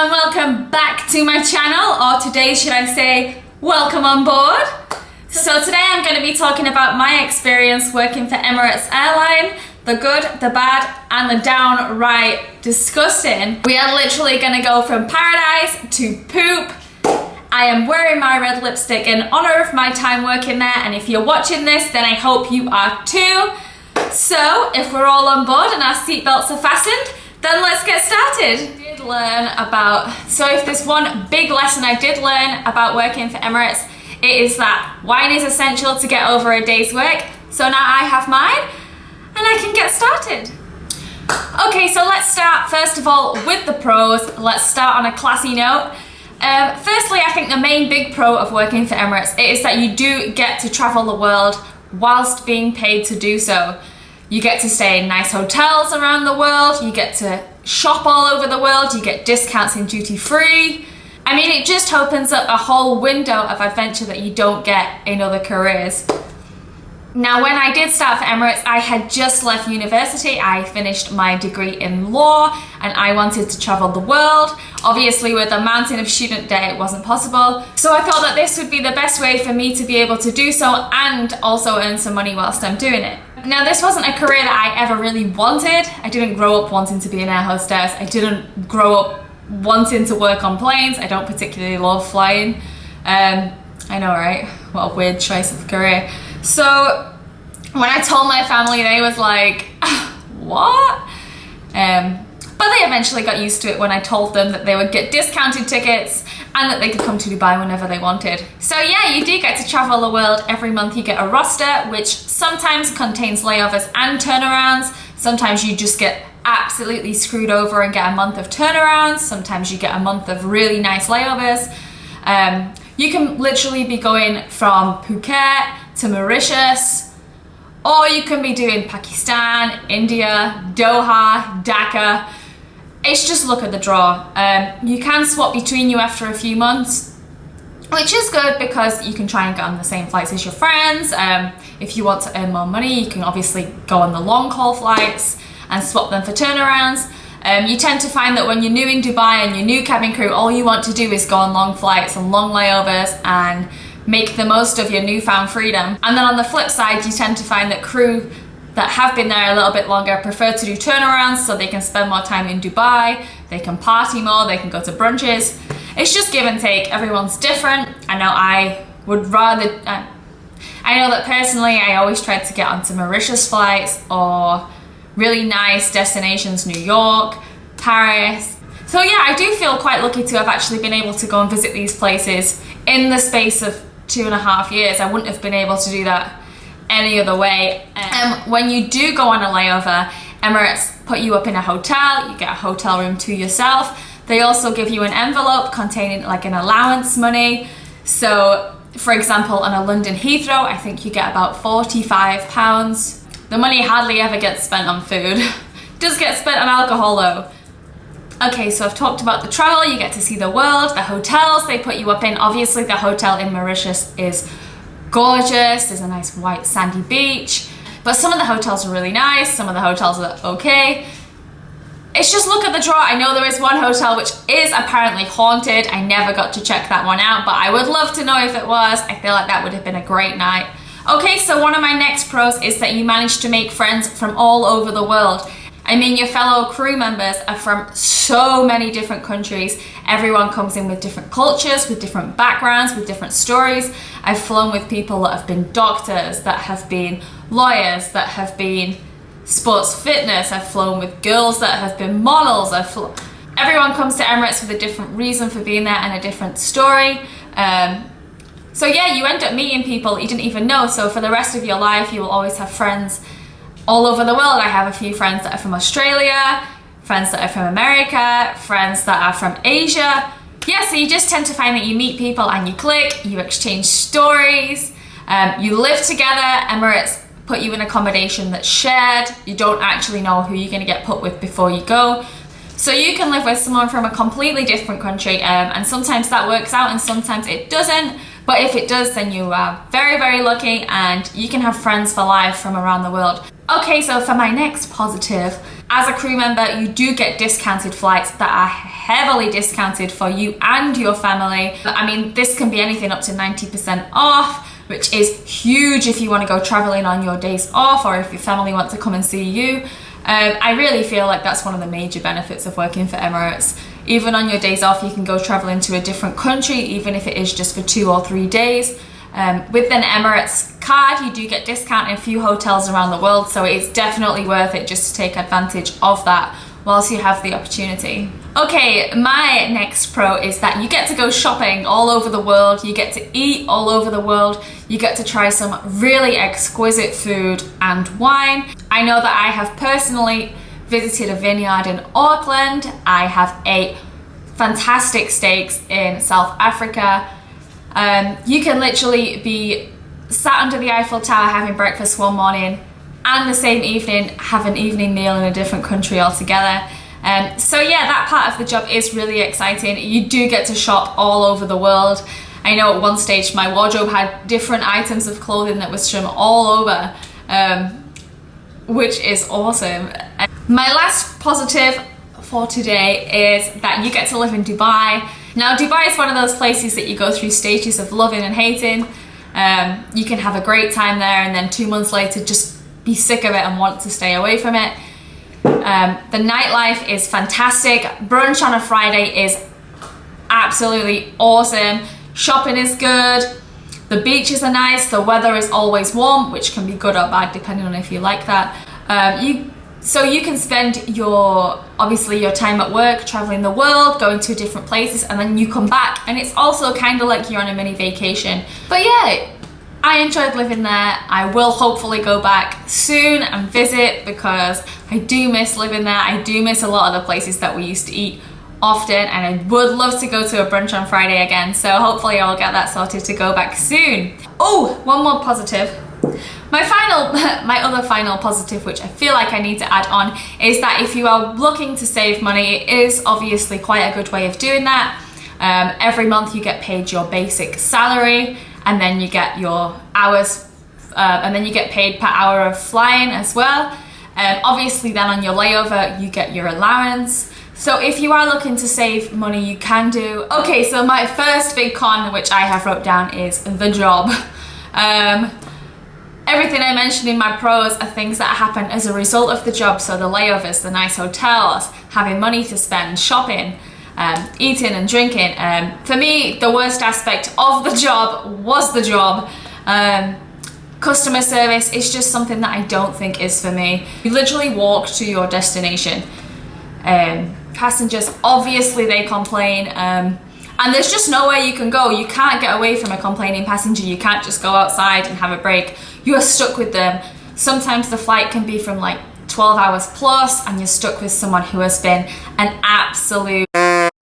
and welcome back to my channel, or today should I say welcome on board. So today I'm going to be talking about my experience working for Emirates Airline, the good, the bad and the downright disgusting. We are literally going to go from paradise to poop. I am wearing my red lipstick in honor of my time working there, and if you're watching this then I hope you are too. So if we're all on board and our seatbelts are fastened, then let's get started. So if there's one big lesson I did learn about working for Emirates, it is that wine is essential to get over a day's work. So now I have mine and I can get started. Okay, so let's start first of all with the pros. Let's start on a classy note. Firstly, I think the main big pro of working for Emirates is that you do get to travel the world whilst being paid to do so. You get to stay in nice hotels around the world, you get to shop all over the world, you get discounts in duty free. I mean, it just opens up a whole window of adventure that you don't get in other careers. Now, when I did start for Emirates, I had just left university. I finished my degree in law and I wanted to travel the world. Obviously, with a mountain of student debt, it wasn't possible. So I thought that this would be the best way for me to be able to do so and also earn some money whilst I'm doing it. Now, this wasn't a career that I ever really wanted. I didn't grow up wanting to be an air hostess. I didn't grow up wanting to work on planes. I don't particularly love flying. I know, right? What a weird choice of career. So when I told my family, they was like, what? But they eventually got used to it when I told them that they would get discounted tickets and that they could come to Dubai whenever they wanted. So yeah, you do get to travel the world. Every month you get a roster, which sometimes contains layovers and turnarounds. Sometimes you just get absolutely screwed over and get a month of turnarounds. Sometimes you get a month of really nice layovers. You can literally be going from Phuket to Mauritius, or you can be doing Pakistan, India, Doha, Dhaka. It's just luck of the draw. You can swap between you after a few months, which is good because you can try and get on the same flights as your friends. If you want to earn more money, you can obviously go on the long haul flights and swap them for turnarounds. You tend to find that when you're new in Dubai and you're new cabin crew, all you want to do is go on long flights and long layovers and make the most of your newfound freedom. And then on the flip side, you tend to find that crew that have been there a little bit longer prefer to do turnarounds so they can spend more time in Dubai, they can party more, they can go to brunches. It's just give and take. Everyone's different. I know I would rather, I know that personally I always tried to get onto Mauritius flights or really nice destinations, New York, Paris. So yeah, I do feel quite lucky to have actually been able to go and visit these places in the space of 2.5 years. I wouldn't have been able to do that any other way. When you do go on a layover, Emirates put you up in a hotel, you get a hotel room to yourself. They also give you an envelope containing like an allowance money. So for example, on a London Heathrow, I think you get about £45. The money hardly ever gets spent on food. It does get spent on alcohol though. Okay, so I've talked about the travel, you get to see the world, the hotels they put you up in. Obviously the hotel in Mauritius is gorgeous, there's a nice white sandy beach, but some of the hotels are really nice, some of the hotels are okay. It's just look at the draw. I know there is one hotel which is apparently haunted. I never got to check that one out, but I would love to know if it was. I feel like that would have been a great night. Okay, so one of my next pros is that you manage to make friends from all over the world. I mean, your fellow crew members are from so many different countries. Everyone comes in with different cultures, with different backgrounds, with different stories. I've flown with people that have been doctors, that have been lawyers, that have been sports fitness. I've flown with girls that have been models. Everyone comes to Emirates with a different reason for being there and a different story. So yeah, you end up meeting people you didn't even know. So for the rest of your life, you will always have friends all over the world. I have a few friends that are from Australia, friends that are from America, friends that are from Asia. Yeah, so you just tend to find that you meet people and you click, you exchange stories, you live together. Emirates put you in accommodation that's shared. You don't actually know who you're going to get put with before you go. So you can live with someone from a completely different country, and sometimes that works out and sometimes it doesn't. But if it does, then you are very, very lucky and you can have friends for life from around the world. Okay, so for my next positive, as a crew member, you do get discounted flights that are heavily discounted for you and your family. I mean, this can be anything up to 90% off, which is huge if you want to go traveling on your days off, or if your family want to come and see you. I really feel like that's one of the major benefits of working for Emirates. Even on your days off, you can go traveling to a different country, even if it is just for 2 or 3 days. With an Emirates card, you do get discount in a few hotels around the world, so it's definitely worth it just to take advantage of that whilst you have the opportunity. Okay, my next pro is that you get to go shopping all over the world, you get to eat all over the world, you get to try some really exquisite food and wine. I know that I have personally visited a vineyard in Auckland, I have ate fantastic steaks in South Africa. You can literally be sat under the Eiffel Tower having breakfast one morning and the same evening have an evening meal in a different country altogether. So yeah, that part of the job is really exciting. You do get to shop all over the world. I know at one stage my wardrobe had different items of clothing that was from all over, which is awesome. My last positive for today is that you get to live in Dubai. Now, Dubai is one of those places that you go through stages of loving and hating. You can have a great time there and then 2 months later just be sick of it and want to stay away from it. The nightlife is fantastic. Brunch on a Friday is absolutely awesome. Shopping is good. The beaches are nice. The weather is always warm, which can be good or bad depending on if you like that. So you can spend your time at work traveling the world, going to different places, and then you come back and it's also kind of like you're on a mini vacation. But yeah, I enjoyed living there. I will hopefully go back soon and visit because I do miss living there. I do miss a lot of the places that we used to eat often, and I would love to go to a brunch on Friday again. So hopefully I'll get that sorted to go back soon. Oh, one more positive. My other final positive, which I feel like I need to add on, is that if you are looking to save money, it is obviously quite a good way of doing that. Every month you get paid your basic salary, and then you get your hours, and then you get paid per hour of flying as well. Obviously then on your layover you get your allowance. So if you are looking to save money, you can do. Okay, so my first big con, which I have wrote down, is the job. Everything I mentioned in my pros are things that happen as a result of the job. So the layovers, the nice hotels, having money to spend, shopping, eating and drinking. For me, the worst aspect of the job was the job. Customer service is just something that I don't think is for me. You literally walk to your destination. Passengers, obviously they complain. And there's just nowhere you can go. You can't get away from a complaining passenger. You can't just go outside and have a break. You are stuck with them. Sometimes the flight can be from like 12 hours plus and you're stuck with someone who has been an absolute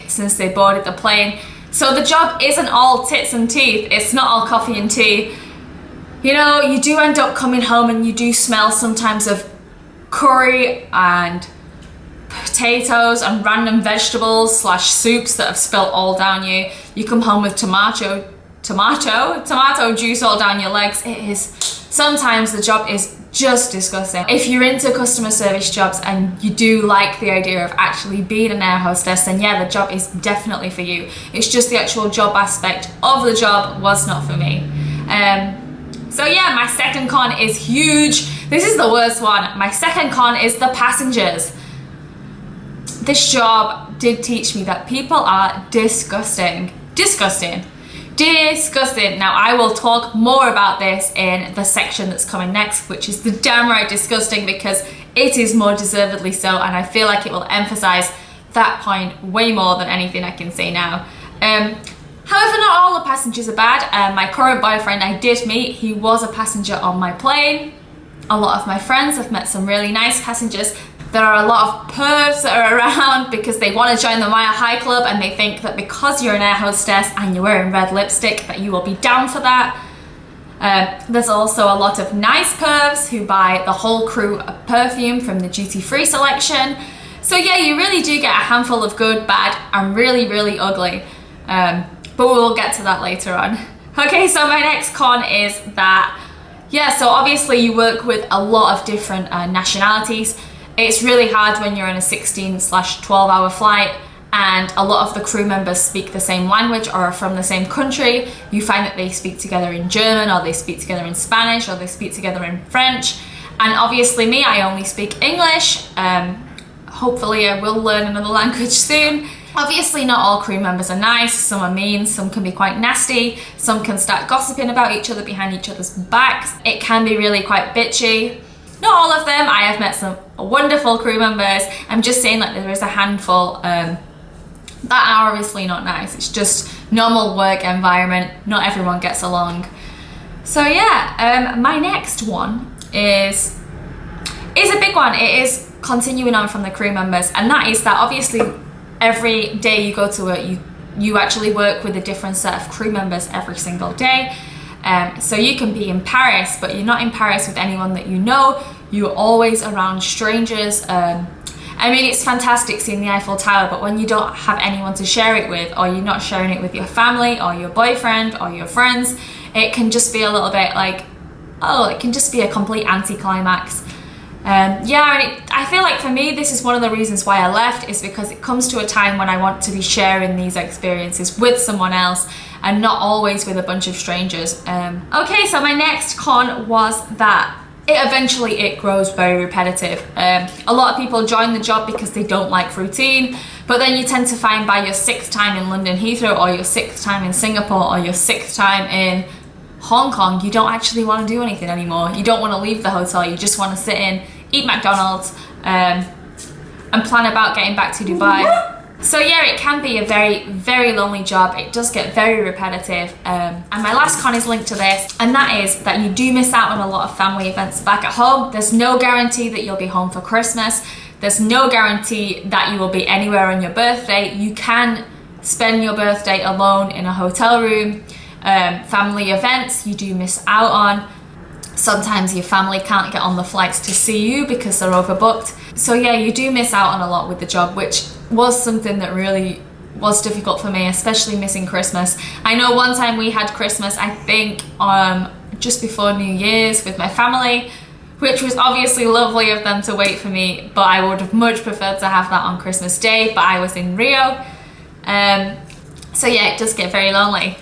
since they boarded the plane. So the job isn't all tits and teeth. It's not all coffee and tea. You know, you do end up coming home and you do smell sometimes of curry and potatoes and random vegetables / soups that have spilt all down you. You come home with tomato juice all down your legs. It is, sometimes the job is just disgusting. If you're into customer service jobs and you do like the idea of actually being an air hostess, then yeah, the job is definitely for you. It's just the actual job aspect of the job was not for me. So yeah, my second con is huge. This is the worst one. My second con is the passengers. This job did teach me that people are disgusting. Now I will talk more about this in the section that's coming next, which is the downright disgusting, because it is more deservedly so, and I feel like it will emphasize that point way more than anything I can say now. However, not all the passengers are bad. My current boyfriend I did meet, he was a passenger on my plane. A lot of my friends have met some really nice passengers. There are a lot of pervs that are around because they want to join the Mile High Club and they think that because you're an air hostess and you're wearing red lipstick that you will be down for that. There's also a lot of nice pervs who buy the whole crew a perfume from the duty-free selection. So yeah, you really do get a handful of good, bad, and really, really ugly. But we'll get to that later on. Okay, so my next con is that, yeah, so obviously you work with a lot of different nationalities. It's really hard when you're on a 16/12 hour flight and a lot of the crew members speak the same language or are from the same country. You find that they speak together in German, or they speak together in Spanish, or they speak together in French. And obviously me, I only speak English. Hopefully I will learn another language soon. Obviously not all crew members are nice, some are mean, some can be quite nasty, some can start gossiping about each other behind each other's backs. It can be really quite bitchy. Not all of them, I have met some wonderful crew members. I'm just saying that there is a handful that are obviously not nice. It's just normal work environment, not everyone gets along. So yeah, my next one is a big one. It is continuing on from the crew members, and that is that obviously every day you go to work, you actually work with a different set of crew members every single day. So you can be in Paris, but you're not in Paris with anyone that you know. You're always around strangers. I mean, it's fantastic seeing the Eiffel Tower, but when you don't have anyone to share it with, or you're not sharing it with your family or your boyfriend or your friends, it can just be a little bit like, oh, it can just be a complete anticlimax. Yeah, and I feel like for me, this is one of the reasons why I left, is because it comes to a time when I want to be sharing these experiences with someone else and not always with a bunch of strangers. Okay, so my next con was that it grows very repetitive. A lot of people join the job because they don't like routine, but then you tend to find by your 6th time in London Heathrow, or your 6th time in Singapore, or your 6th time in Hong Kong, you don't actually want to do anything anymore. You don't want to leave the hotel, you just want to sit in, eat McDonald's, and plan about getting back to Dubai. So yeah, it can be a very, very lonely job. It does get very repetitive. And my last con is linked to this, and that is that you do miss out on a lot of family events back at home. There's no guarantee that you'll be home for Christmas. There's no guarantee that you will be anywhere on your birthday. You can spend your birthday alone in a hotel room. Family events you do miss out on. Sometimes your family can't get on the flights to see you because they're overbooked. So yeah, you do miss out on a lot with the job, which was something that really was difficult for me, especially missing Christmas. I know one time we had Christmas, I think just before New Year's with my family, which was obviously lovely of them to wait for me, but I would have much preferred to have that on Christmas Day, but I was in Rio. So yeah, it does get very lonely.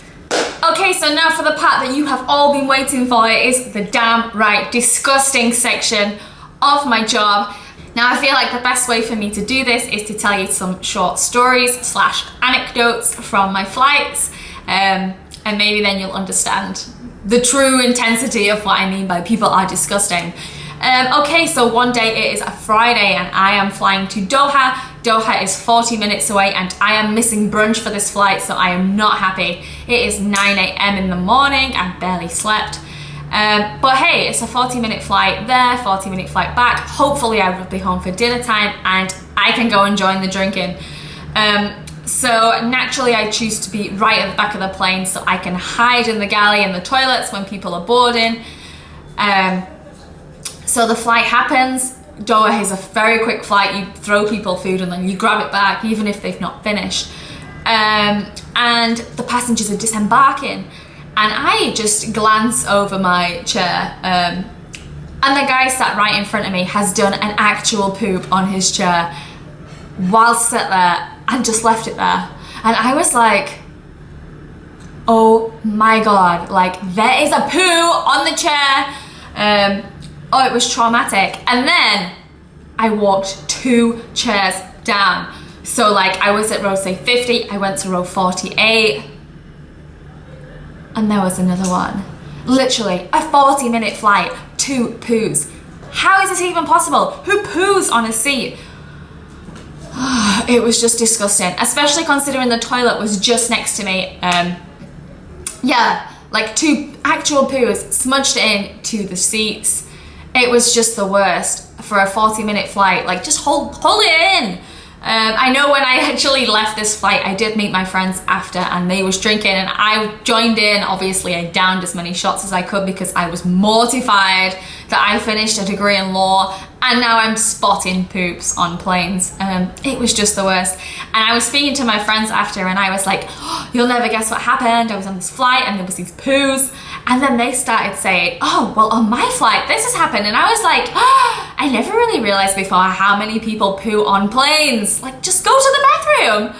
Okay, so now for the part that you have all been waiting for. It is the downright disgusting section of my job. Now I feel like the best way for me to do this is to tell you some short stories / anecdotes from my flights, and maybe then you'll understand the true intensity of what I mean by people are disgusting. Okay, so one day it is a Friday and I am flying to Doha. Doha is 40 minutes away and I am missing brunch for this flight, so I am not happy. It is 9 AM in the morning, I barely slept. But hey, it's a 40-minute flight there, 40-minute flight back. Hopefully I will be home for dinner time and I can go and join the drinking. So naturally I choose to be right at the back of the plane so I can hide in the galley and the toilets when people are boarding. So the flight happens. Doha is a very quick flight. You throw people food and then you grab it back even if they've not finished. And the passengers are disembarking. And I just glance over my chair, and the guy sat right in front of me has done an actual poop on his chair whilst sat there and just left it there. And I was like, oh my God, like there is a poo on the chair. Oh, it was traumatic. And then I walked 2 chairs down. So like I was at row say 50, I went to row 48. And there was another one. Literally, a 40-minute flight, 2 poos. How is this even possible? Who poos on a seat? It was just disgusting, especially considering the toilet was just next to me. Yeah, like 2 actual poos smudged in to the seats. It was just the worst for a 40-minute flight. Like, just hold it in. I know when I actually left this flight, I did meet my friends after and they was drinking and I joined in. Obviously, I downed as many shots as I could because I was mortified that I finished a degree in law and now I'm spotting poops on planes. It was just the worst. And I was speaking to my friends after and I was like, oh, you'll never guess what happened. I was on this flight and there was these poos And then they started saying, oh, well, on my flight, this has happened. And I was like, oh, I never really realized before how many people poo on planes. Like, just go to the bathroom.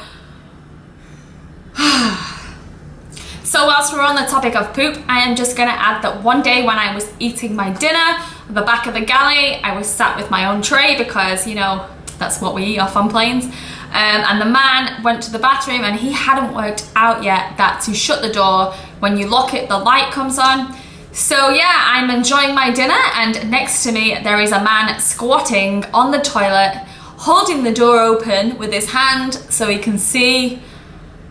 So whilst we're on the topic of poop, I am just gonna add that one day when I was eating my dinner at the back of the galley, I was sat with my own tray because, you know, that's what we eat off on planes. And the man went to the bathroom and he hadn't worked out yet that to shut the door, when you lock it, the light comes on. So yeah, I'm enjoying my dinner and next to me there is a man squatting on the toilet, holding the door open with his hand so he can see.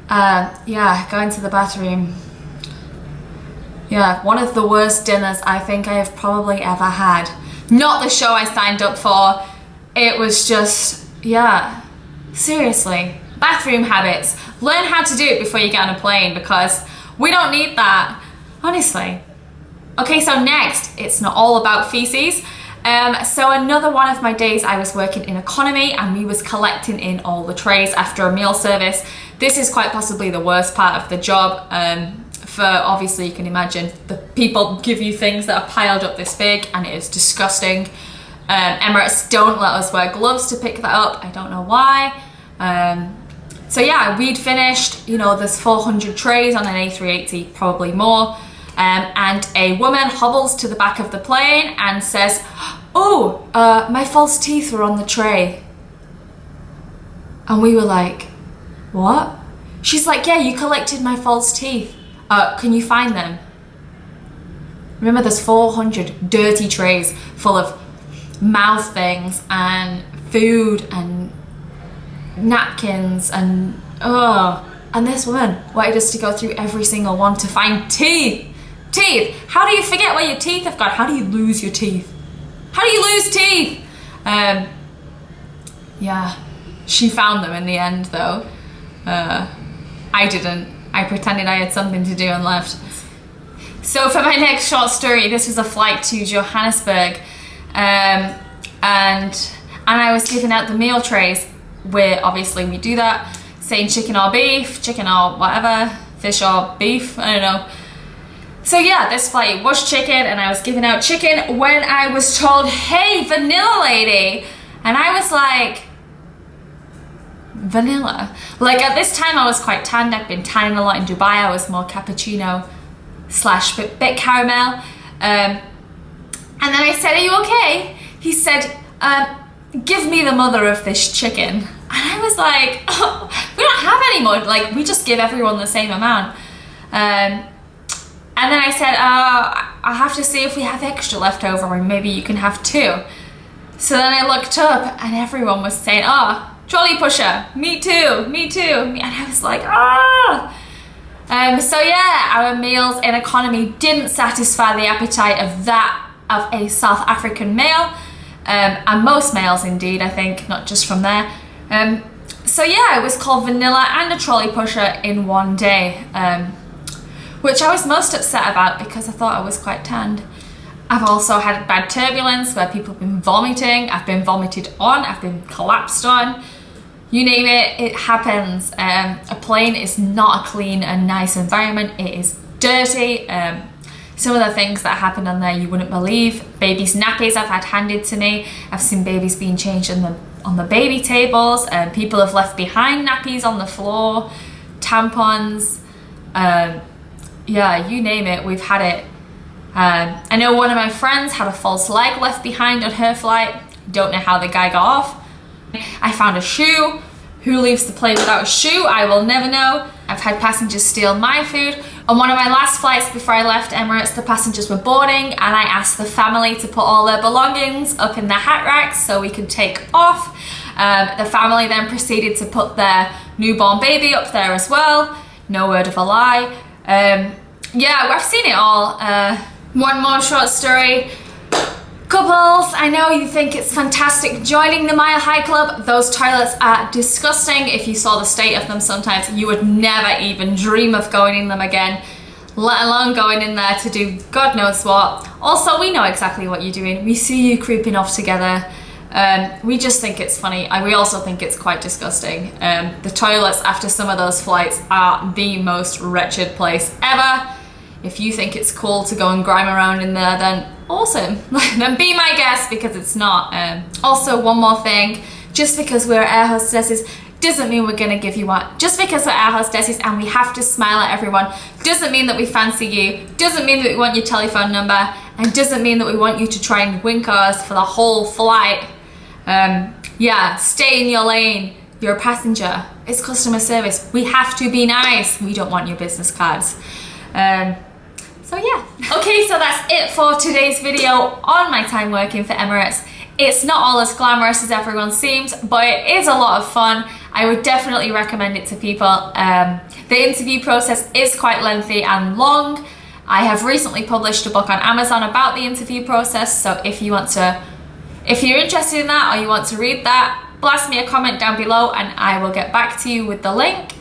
Yeah, going to the bathroom. Yeah, one of the worst dinners I think I have probably ever had. Not the show I signed up for. It was just, yeah. Seriously, bathroom habits. Learn how to do it before you get on a plane because we don't need that, honestly. Okay, so next, it's not all about feces. So another one of my days I was working in economy and we was collecting in all the trays after a meal service. This is quite possibly the worst part of the job. For obviously you can imagine the people give you things that are piled up this big and it is disgusting. Emirates don't let us wear gloves to pick that up. I don't know why. So yeah, we'd finished, you know, there's 400 trays on an A380, probably more. And a woman hobbles to the back of the plane and says, oh, my false teeth were on the tray. And we were like, what? She's like, yeah, you collected my false teeth. Can you find them? Remember, there's 400 dirty trays full of mouth things and food and napkins and and this woman wanted us to go through every single one to find teeth. How do you forget where your teeth have gone? How do you lose your teeth? How do you lose teeth? Yeah, she found them in the end though. I didn't. I pretended I had something to do and left. So for my next short story, this was a flight to Johannesburg. And I was giving out the meal trays where obviously we do that, saying chicken or beef, chicken or whatever, fish or beef, I don't know. So yeah, this flight was chicken and I was giving out chicken when I was told, hey, vanilla lady. And I was like, vanilla? Like at this time I was quite tanned. I'd been tanning a lot in Dubai. I was more cappuccino / bit caramel. And then I said, are you okay? He said, give me the mother of this chicken. And I was like, oh, we don't have any more. Like, we just give everyone the same amount. And then I said, I'll have to see if we have extra left over or maybe you can have 2. So then I looked up and everyone was saying, oh, trolley pusher, me too, me too. And I was like, ah. So yeah, our meals in economy didn't satisfy the appetite of a South African male, and most males indeed, I think, not just from there. So yeah, it was called vanilla and a trolley pusher in one day, which I was most upset about because I thought I was quite tanned. I've also had bad turbulence where people have been vomiting, I've been vomited on, I've been collapsed on. You name it, it happens. A plane is not a clean and nice environment, it is dirty. Some of the things that happen on there you wouldn't believe. Babies' nappies I've had handed to me. I've seen babies being changed on the baby tables. People have left behind nappies on the floor, tampons. Yeah, you name it, we've had it. I know one of my friends had a false leg left behind on her flight. Don't know how the guy got off. I found a shoe. Who leaves the plane without a shoe? I will never know. I've had passengers steal my food. On one of my last flights before I left Emirates, the passengers were boarding and I asked the family to put all their belongings up in the hat racks so we could take off. The family then proceeded to put their newborn baby up there as well. No word of a lie. Yeah, I've seen it all. One more short story. Couples, I know you think it's fantastic joining the Mile High Club. Those toilets are disgusting. If you saw the state of them sometimes, you would never even dream of going in them again, let alone going in there to do God knows what. Also, we know exactly what you're doing. We see you creeping off together. We just think it's funny. We also think it's quite disgusting. The toilets after some of those flights are the most wretched place ever. If you think it's cool to go and grime around in there, then awesome. Then be my guest, because it's not. Also, one more thing, just because we're air hostesses doesn't mean we're gonna give you one. Just because we're air hostesses and we have to smile at everyone doesn't mean that we fancy you, doesn't mean that we want your telephone number, and doesn't mean that we want you to try and wink us for the whole flight. Yeah, stay in your lane. You're a passenger. It's customer service. We have to be nice. We don't want your business cards. So yeah. Okay, so that's it for today's video on my time working for Emirates. It's not all as glamorous as everyone seems, but it is a lot of fun. I would definitely recommend it to people. The interview process is quite lengthy and long. I have recently published a book on Amazon about the interview process, so if you're interested in that or you want to read that, blast me a comment down below and I will get back to you with the link.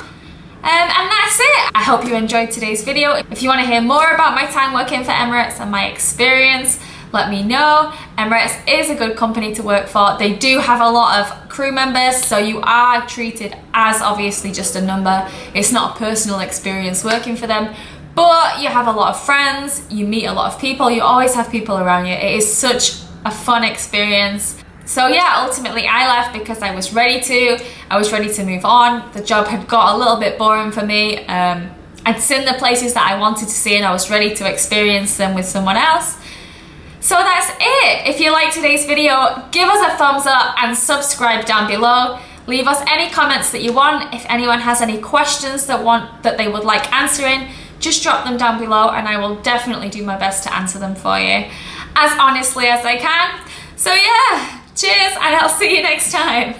And that's it. I hope you enjoyed today's video. If you want to hear more about my time working for Emirates and my experience, let me know. Emirates is a good company to work for. They do have a lot of crew members, so you are treated as obviously just a number. It's not a personal experience working for them, but you have a lot of friends, you meet a lot of people, you always have people around you. It is such a fun experience. So yeah, ultimately I left because I was ready to move on. The job had got a little bit boring for me. I'd seen the places that I wanted to see and I was ready to experience them with someone else. So that's it. If you liked today's video, give us a thumbs up and subscribe down below. Leave us any comments that you want. If anyone has any questions that they would like answering, just drop them down below and I will definitely do my best to answer them for you as honestly as I can. So yeah, cheers and I'll see you next time.